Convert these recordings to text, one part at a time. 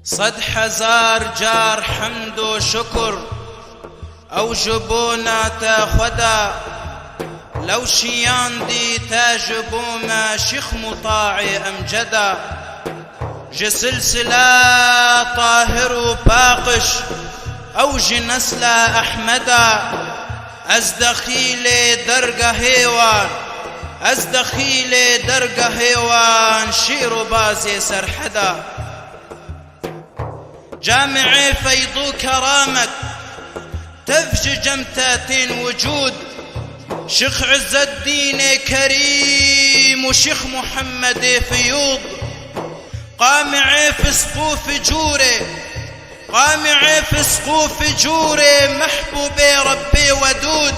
صد حزار جار حمد و شكر او جبونا تاخدا لو شيان دي تاجبو ما شيخ مطاعي امجدا جسلسلة طاهر و باقش او جنسلة احمدا از دخيل درگه هيوان از دخيل درگه هيوان شير و بازي سرحدا جامع فيض كرامك تفج جمتاتين وجود شيخ عز الدين كريم وشيخ محمد فيوض قامع في سقوف جوره قامع في سقوف جوره محبوب ربي ودود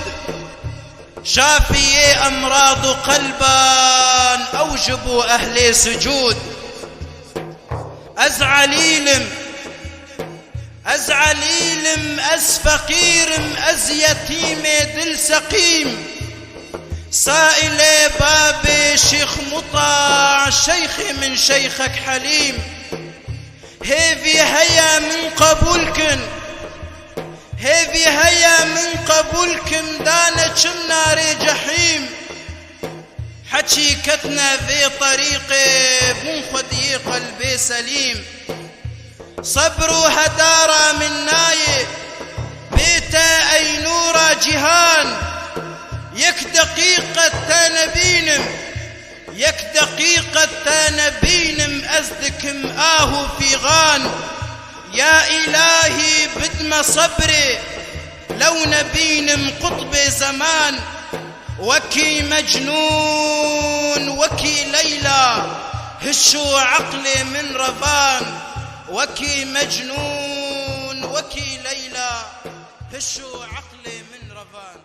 شافي أمراض قلبان أوجبوا أهل سجود أز عليلم أز فقيرم أز يتيم دل سقيم سائل باب شيخ مطاع شيخي من شيخك حليم هيفي هيا من قبولكن هيفي هيا من قبولكن دانا كم نار جحيم حكيكتنا في طريقي بن خدي قلبي سليم صبر هدارة من ناي بيتا أي نورا جهان يك دقيقة تنبينم يك دقيقة تنبينم أزدكم آهو في غان يا إلهي بدم صبري لو نبينم قطب زمان وكي مجنون وكي ليلى هشو عقلي من رفان وكي مجنون وكي ليلى هشو عقلي من رفان.